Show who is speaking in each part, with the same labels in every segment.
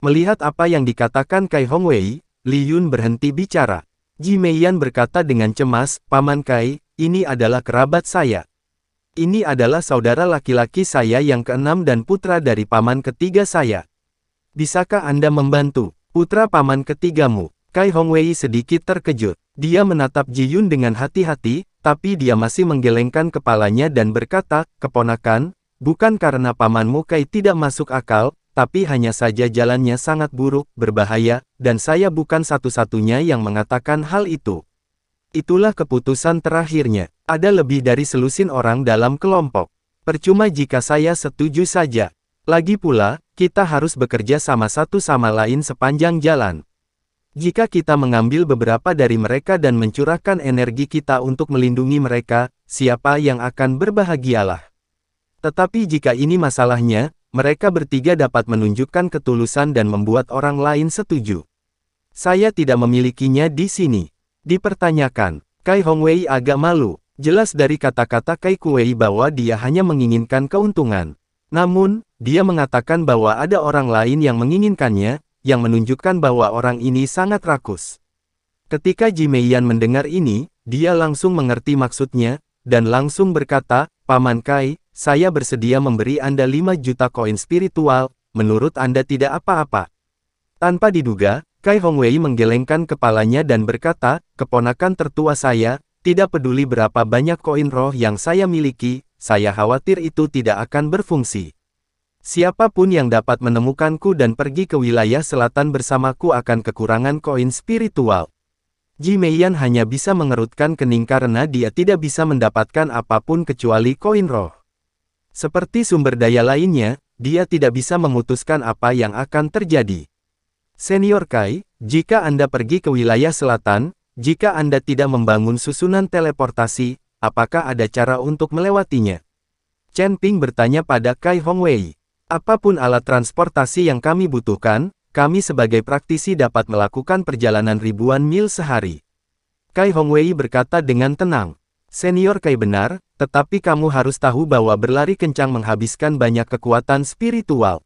Speaker 1: Melihat apa yang dikatakan Kai Hongwei, Li Yun berhenti bicara. Ji Meiyan berkata dengan cemas, "Paman Kai, ini adalah kerabat saya. Ini adalah saudara laki-laki saya yang keenam dan putra dari paman ketiga saya. Bisakah Anda membantu? Putra paman ketigamu?" Kai Hongwei sedikit terkejut. Dia menatap Ji Yun dengan hati-hati, tapi dia masih menggelengkan kepalanya dan berkata, "Keponakan, bukan karena pamanmu Kai tidak masuk akal, tapi hanya saja jalannya sangat buruk, berbahaya, dan saya bukan satu-satunya yang mengatakan hal itu. Itulah keputusan terakhirnya. Ada lebih dari selusin orang dalam kelompok. Percuma jika saya setuju saja. Lagi pula, kita harus bekerja sama satu sama lain sepanjang jalan. Jika kita mengambil beberapa dari mereka dan mencurahkan energi kita untuk melindungi mereka, siapa yang akan berbahagialah. Tetapi jika ini masalahnya, mereka bertiga dapat menunjukkan ketulusan dan membuat orang lain setuju. Saya tidak memilikinya di sini." Dipertanyakan, Kai Hongwei agak malu. Jelas dari kata-kata Kai Kuwei bahwa dia hanya menginginkan keuntungan. Namun, dia mengatakan bahwa ada orang lain yang menginginkannya, yang menunjukkan bahwa orang ini sangat rakus. Ketika Ji Meiyan mendengar ini, dia langsung mengerti maksudnya, dan langsung berkata, "Paman Kai, saya bersedia memberi Anda 5 juta koin spiritual, menurut Anda tidak apa-apa?" Tanpa diduga, Kai Hongwei menggelengkan kepalanya dan berkata, "Keponakan tertua saya, tidak peduli berapa banyak koin roh yang saya miliki, saya khawatir itu tidak akan berfungsi. Siapapun yang dapat menemukanku dan pergi ke wilayah selatan bersamaku akan kekurangan koin spiritual." Ji Meiyan hanya bisa mengerutkan kening karena dia tidak bisa mendapatkan apapun kecuali koin roh. Seperti sumber daya lainnya, dia tidak bisa memutuskan apa yang akan terjadi. "Senior Kai, jika Anda pergi ke wilayah selatan, jika Anda tidak membangun susunan teleportasi, apakah ada cara untuk melewatinya?" Chen Ping bertanya pada Kai Hongwei. "Apapun alat transportasi yang kami butuhkan, kami sebagai praktisi dapat melakukan perjalanan ribuan mil sehari." Kai Hongwei berkata dengan tenang. "Senior Kai benar, tetapi kamu harus tahu bahwa berlari kencang menghabiskan banyak kekuatan spiritual.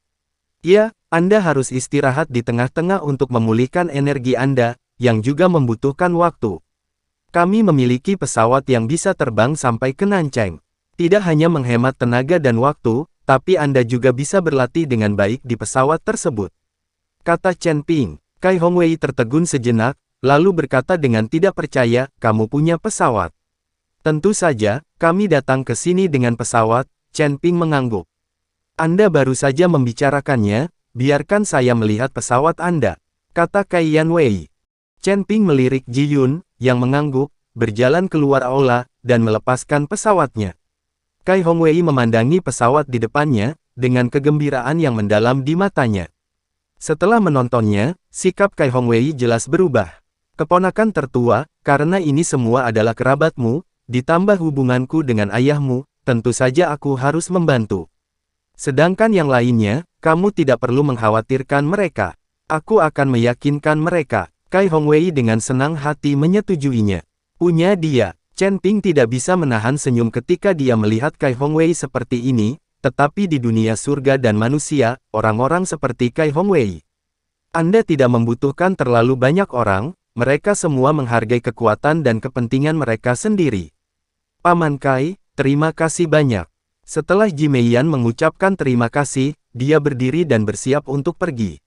Speaker 1: Ya, Anda harus istirahat di tengah-tengah untuk memulihkan energi Anda, yang juga membutuhkan waktu. Kami memiliki pesawat yang bisa terbang sampai ke Nanchang. Tidak hanya menghemat tenaga dan waktu, tapi Anda juga bisa berlatih dengan baik di pesawat tersebut," kata Chen Ping. Kai Hongwei tertegun sejenak, lalu berkata dengan tidak percaya, "Kamu punya pesawat?" "Tentu saja, kami datang ke sini dengan pesawat," Chen Ping mengangguk. "Anda baru saja membicarakannya, biarkan saya melihat pesawat Anda," kata Kai Yanwei. Chen Ping melirik Ji Yun, yang mengangguk, berjalan keluar aula, dan melepaskan pesawatnya. Kai Hongwei memandangi pesawat di depannya, dengan kegembiraan yang mendalam di matanya. Setelah menontonnya, sikap Kai Hongwei jelas berubah. "Keponakan tertua, karena ini semua adalah kerabatmu, ditambah hubunganku dengan ayahmu, tentu saja aku harus membantu. Sedangkan yang lainnya, kamu tidak perlu mengkhawatirkan mereka. Aku akan meyakinkan mereka." Kai Hongwei dengan senang hati menyetujuinya. Punya dia. Chen Ping tidak bisa menahan senyum ketika dia melihat Kai Hongwei seperti ini, tetapi di dunia surga dan manusia, orang-orang seperti Kai Hongwei. Anda tidak membutuhkan terlalu banyak orang, mereka semua menghargai kekuatan dan kepentingan mereka sendiri. "Paman Kai, terima kasih banyak." Setelah Ji Meiyan mengucapkan terima kasih, dia berdiri dan bersiap untuk pergi.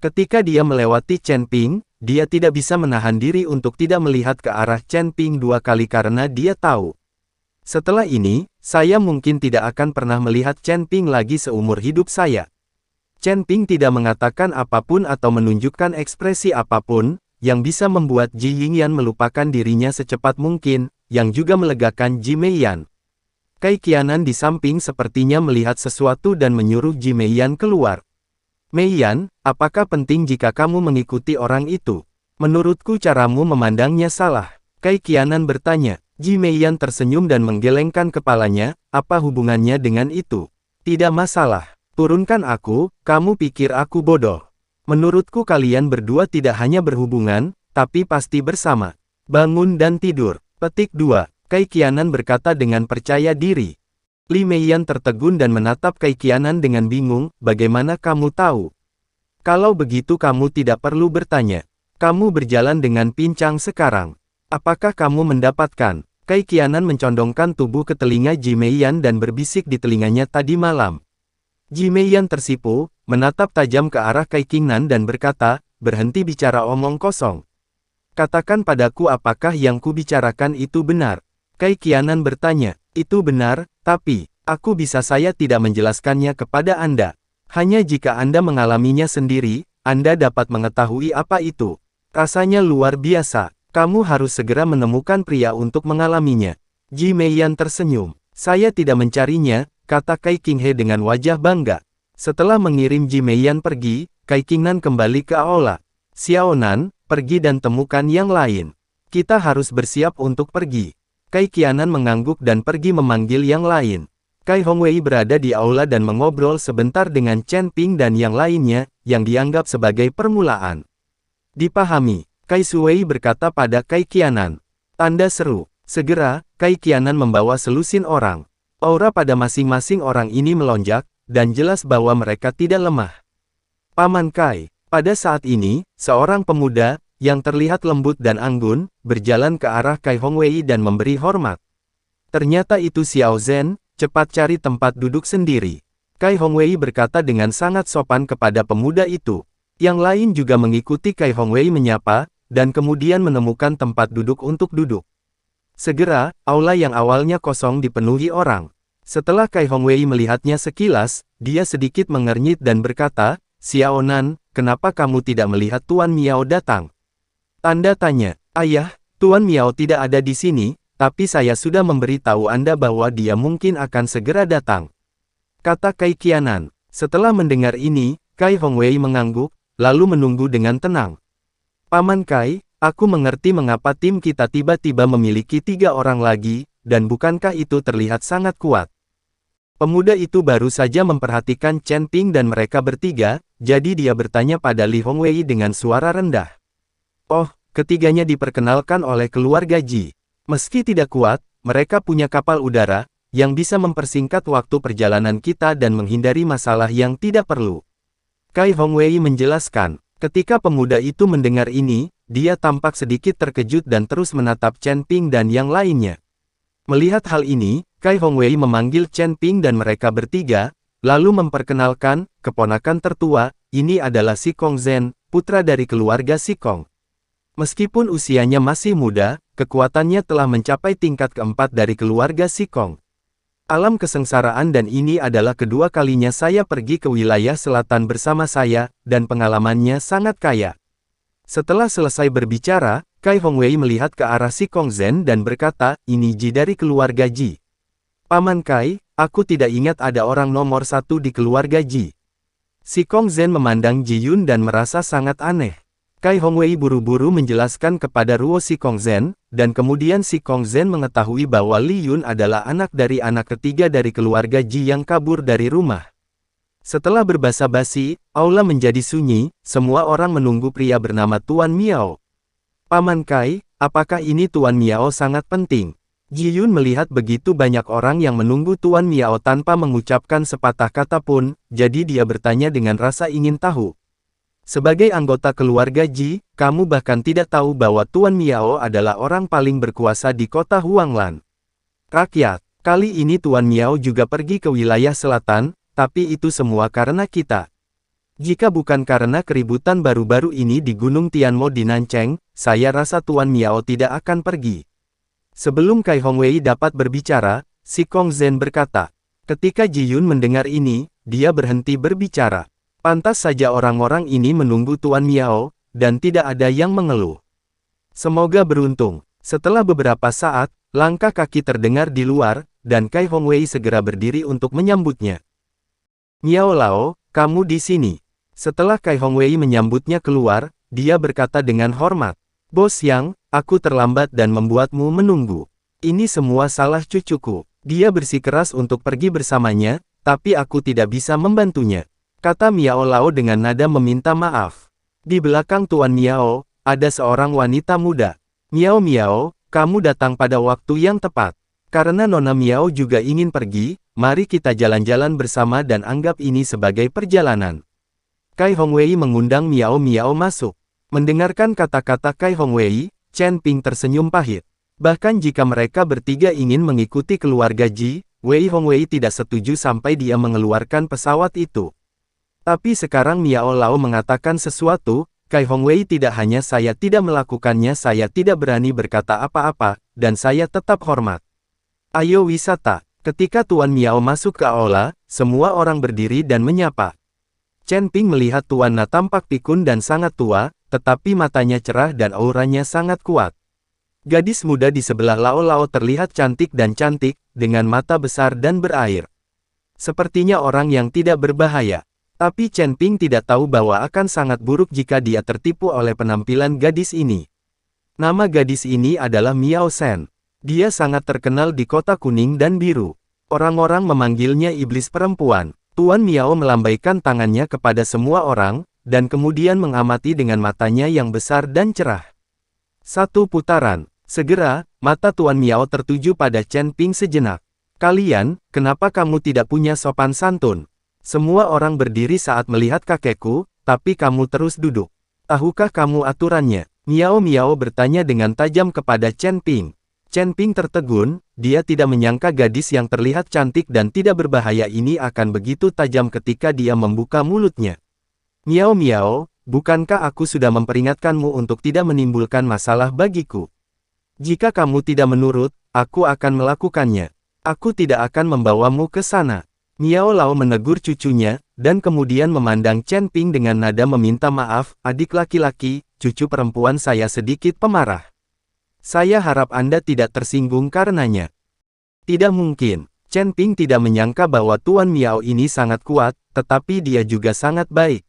Speaker 1: Ketika dia melewati Chen Ping, dia tidak bisa menahan diri untuk tidak melihat ke arah Chen Ping 2 kali karena dia tahu. Setelah ini, saya mungkin tidak akan pernah melihat Chen Ping lagi seumur hidup saya. Chen Ping tidak mengatakan apapun atau menunjukkan ekspresi apapun, yang bisa membuat Ji Yingyan melupakan dirinya secepat mungkin, yang juga melegakan Ji Meiyan. Kai Qianan di samping sepertinya melihat sesuatu dan menyuruh Ji Meiyan keluar. "Meiyan, apakah penting jika kamu mengikuti orang itu? Menurutku caramu memandangnya salah." Kai Qianan bertanya. Ji Meiyan tersenyum dan menggelengkan kepalanya, "Apa hubungannya dengan itu?" "Tidak masalah. Turunkan aku, kamu pikir aku bodoh? Menurutku kalian berdua tidak hanya berhubungan, tapi pasti bersama. Bangun dan tidur." Petik 2. Kai Qianan berkata dengan percaya diri. Li Meiyan tertegun dan menatap Kai Qianan dengan bingung, "Bagaimana kamu tahu?" Kalau begitu kamu tidak perlu bertanya. Kamu berjalan dengan pincang sekarang. Apakah kamu mendapatkan? Kai Qianan mencondongkan tubuh ke telinga Ji Meiyan dan berbisik di telinganya tadi malam. Ji Meiyan tersipu, menatap tajam ke arah Kai Qingnan dan berkata, berhenti bicara omong kosong. Katakan padaku apakah yang kubicarakan itu benar. Kai Qianan bertanya, itu benar, tapi, aku bisa saya tidak menjelaskannya kepada Anda. Hanya jika Anda mengalaminya sendiri, Anda dapat mengetahui apa itu. Rasanya luar biasa. Kamu harus segera menemukan pria untuk mengalaminya. Ji Meiyan tersenyum. Saya tidak mencarinya, kata Kai Qinghe dengan wajah bangga. Setelah mengirim Ji Meiyan pergi, Kai Qingnan kembali ke aula. Xiaonan, pergi dan temukan yang lain. Kita harus bersiap untuk pergi. Kai Qianan mengangguk dan pergi memanggil yang lain. Kai Hongwei berada di aula dan mengobrol sebentar dengan Chen Ping dan yang lainnya, yang dianggap sebagai permulaan. Dipahami, Kai Shuwei berkata pada Kai Qianan. Tanda seru. Segera, Kai Qianan membawa selusin orang. Aura pada masing-masing orang ini melonjak, dan jelas bahwa mereka tidak lemah. Paman Kai, pada saat ini, seorang pemuda, yang terlihat lembut dan anggun, berjalan ke arah Kai Hongwei dan memberi hormat. Ternyata itu Xiao Zhen, cepat cari tempat duduk sendiri. Kai Hongwei berkata dengan sangat sopan kepada pemuda itu. Yang lain juga mengikuti Kai Hongwei menyapa, dan kemudian menemukan tempat duduk untuk duduk. Segera, aula yang awalnya kosong dipenuhi orang. Setelah Kai Hongwei melihatnya sekilas, dia sedikit mengernyit dan berkata, Xiaonan, kenapa kamu tidak melihat Tuan Miao datang? Tanda tanya, ayah, Tuan Miao tidak ada di sini, tapi saya sudah memberitahu Anda bahwa dia mungkin akan segera datang. Kata Kai Qianan. Setelah mendengar ini, Kai Hongwei mengangguk, lalu menunggu dengan tenang. Paman Kai, aku mengerti mengapa tim kita tiba-tiba memiliki 3 orang lagi, dan bukankah itu terlihat sangat kuat. Pemuda itu baru saja memperhatikan Chen Ping dan mereka bertiga, jadi dia bertanya pada Li Hongwei dengan suara rendah. Oh, ketiganya diperkenalkan oleh keluarga Ji. Meski tidak kuat, mereka punya kapal udara, yang bisa mempersingkat waktu perjalanan kita dan menghindari masalah yang tidak perlu. Kai Hongwei menjelaskan, ketika pemuda itu mendengar ini, dia tampak sedikit terkejut dan terus menatap Chen Ping dan yang lainnya. Melihat hal ini, Kai Hongwei memanggil Chen Ping dan mereka bertiga, lalu memperkenalkan, keponakan tertua, ini adalah Xikong Zhen, putra dari keluarga Xikong. Meskipun usianya masih muda, kekuatannya telah mencapai tingkat keempat dari keluarga Xikong. Alam kesengsaraan dan ini adalah kedua kalinya saya pergi ke wilayah selatan bersama saya, dan pengalamannya sangat kaya. Setelah selesai berbicara, Kai Hongwei melihat ke arah Xikong Zhen dan berkata, ini Ji dari keluarga Ji. Paman Kai, aku tidak ingat ada orang nomor 1 di keluarga Ji. Xikong Zhen memandang Ji Yun dan merasa sangat aneh. Kai Hongwei buru-buru menjelaskan kepada Ruo Xikong Zhen, dan kemudian Xikong Zhen mengetahui bahwa Li Yun adalah anak dari anak ketiga dari keluarga Ji yang kabur dari rumah. Setelah berbasa-basi, aula menjadi sunyi, semua orang menunggu pria bernama Tuan Miao. Paman Kai, apakah ini Tuan Miao sangat penting? Ji Yun melihat begitu banyak orang yang menunggu Tuan Miao tanpa mengucapkan sepatah kata pun, jadi dia bertanya dengan rasa ingin tahu. Sebagai anggota keluarga Ji, kamu bahkan tidak tahu bahwa Tuan Miao adalah orang paling berkuasa di kota Huanglan. Rakyat, kali ini Tuan Miao juga pergi ke wilayah selatan, tapi itu semua karena kita. Jika bukan karena keributan baru-baru ini di Gunung Tianmo di Nancheng, saya rasa Tuan Miao tidak akan pergi. Sebelum Kai Hongwei dapat berbicara, Xikong Zhen berkata. Ketika Ji Yun mendengar ini, dia berhenti berbicara. Pantas saja orang-orang ini menunggu Tuan Miao, dan tidak ada yang mengeluh. Semoga beruntung. Setelah beberapa saat, langkah kaki terdengar di luar, dan Kai Hongwei segera berdiri untuk menyambutnya. Miao Lao, kamu di sini. Setelah Kai Hongwei menyambutnya keluar, dia berkata dengan hormat. Bos Yang, aku terlambat dan membuatmu menunggu. Ini semua salah cucuku. Dia bersikeras untuk pergi bersamanya, tapi aku tidak bisa membantunya. Kata Miao Lao dengan nada meminta maaf. Di belakang Tuan Miao, ada seorang wanita muda. Miao, kamu datang pada waktu yang tepat. Karena Nona Miao juga ingin pergi, mari kita jalan-jalan bersama dan anggap ini sebagai perjalanan. Kai Hongwei mengundang Miao Miao masuk. Mendengarkan kata-kata Kai Hongwei, Chen Ping tersenyum pahit. Bahkan jika mereka bertiga ingin mengikuti keluarga Ji, Wei Hongwei tidak setuju sampai dia mengeluarkan pesawat itu. Tapi sekarang Miao Lao mengatakan sesuatu, Kai Hongwei tidak hanya saya tidak melakukannya, saya tidak berani berkata apa-apa, dan saya tetap hormat. Ayo wisata. Ketika Tuan Miao masuk ke aula, semua orang berdiri dan menyapa. Chen Ping melihat Tuan Na tampak pikun dan sangat tua, tetapi matanya cerah dan auranya sangat kuat. Gadis muda di sebelah Lao Lao terlihat cantik dan cantik, dengan mata besar dan berair. Sepertinya orang yang tidak berbahaya. Tapi Chen Ping tidak tahu bahwa akan sangat buruk jika dia tertipu oleh penampilan gadis ini. Nama gadis ini adalah Miao Shen. Dia sangat terkenal di kota kuning dan biru. Orang-orang memanggilnya iblis perempuan. Tuan Miao melambaikan tangannya kepada semua orang, dan kemudian mengamati dengan matanya yang besar dan cerah. Satu putaran. Segera, mata Tuan Miao tertuju pada Chen Ping sejenak. Kalian, kenapa kamu tidak punya sopan santun? Semua orang berdiri saat melihat kakekku, tapi kamu terus duduk. Tahukah kamu aturannya? Miao Miao bertanya dengan tajam kepada Chen Ping. Chen Ping tertegun, dia tidak menyangka gadis yang terlihat cantik dan tidak berbahaya ini akan begitu tajam ketika dia membuka mulutnya. Miao Miao, bukankah aku sudah memperingatkanmu untuk tidak menimbulkan masalah bagiku? Jika kamu tidak menurut, aku akan melakukannya. Aku tidak akan membawamu ke sana. Miao Lao menegur cucunya, dan kemudian memandang Chen Ping dengan nada meminta maaf, adik laki-laki, cucu perempuan saya sedikit pemarah. Saya harap Anda tidak tersinggung karenanya. Tidak mungkin. Chen Ping tidak menyangka bahwa Tuan Miao ini sangat kuat, tetapi dia juga sangat baik.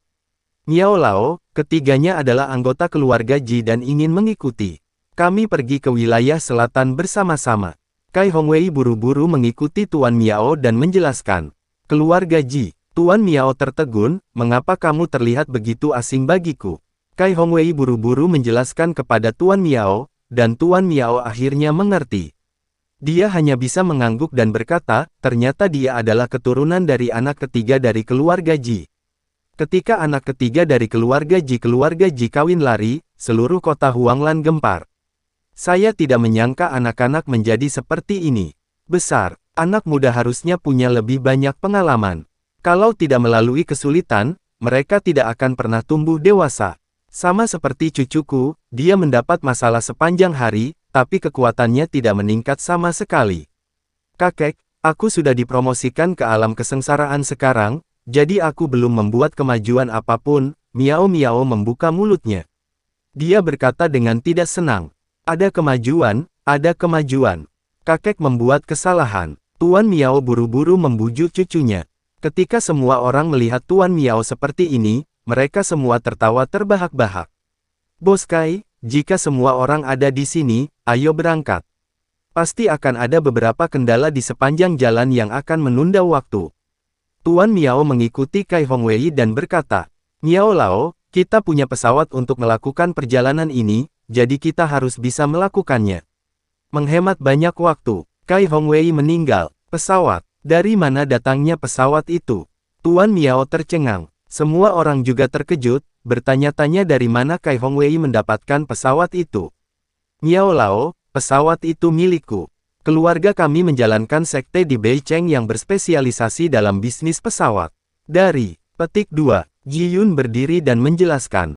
Speaker 1: Miao Lao, ketiganya adalah anggota keluarga Ji dan ingin mengikuti. Kami pergi ke wilayah selatan bersama-sama. Kai Hongwei buru-buru mengikuti Tuan Miao dan menjelaskan. Keluarga Ji. Tuan Miao tertegun, mengapa kamu terlihat begitu asing bagiku? Kai Hongwei buru-buru menjelaskan kepada Tuan Miao, dan Tuan Miao akhirnya mengerti. Dia hanya bisa mengangguk dan berkata, ternyata dia adalah keturunan dari anak ketiga dari keluarga Ji. Ketika anak ketiga dari keluarga Ji kawin lari, seluruh kota Huanglan gempar. Saya tidak menyangka anak-anak menjadi seperti ini. Besar, anak muda harusnya punya lebih banyak pengalaman. Kalau tidak melalui kesulitan, mereka tidak akan pernah tumbuh dewasa. Sama seperti cucuku, dia mendapat masalah sepanjang hari, tapi kekuatannya tidak meningkat sama sekali. Kakek, aku sudah dipromosikan ke alam kesengsaraan sekarang, jadi aku belum membuat kemajuan apapun. Miao Miao membuka mulutnya. Dia berkata dengan tidak senang. Ada kemajuan, ada kemajuan. Kakek membuat kesalahan. Tuan Miao buru-buru membujuk cucunya. Ketika semua orang melihat Tuan Miao seperti ini, mereka semua tertawa terbahak-bahak. Bos Kai, jika semua orang ada di sini, ayo berangkat. Pasti akan ada beberapa kendala di sepanjang jalan yang akan menunda waktu. Tuan Miao mengikuti Kai Hongwei dan berkata, Miao Lao, kita punya pesawat untuk melakukan perjalanan ini, jadi kita harus bisa melakukannya. Menghemat banyak waktu, Kai Hongwei meninggal. Pesawat, dari mana datangnya pesawat itu? Tuan Miao tercengang. Semua orang juga terkejut, bertanya-tanya dari mana Kai Hongwei mendapatkan pesawat itu. Miao Lao, pesawat itu milikku. Keluarga kami menjalankan sekte di Beicheng yang berspesialisasi dalam bisnis pesawat. Dari petik 2, Ji Yun berdiri dan menjelaskan.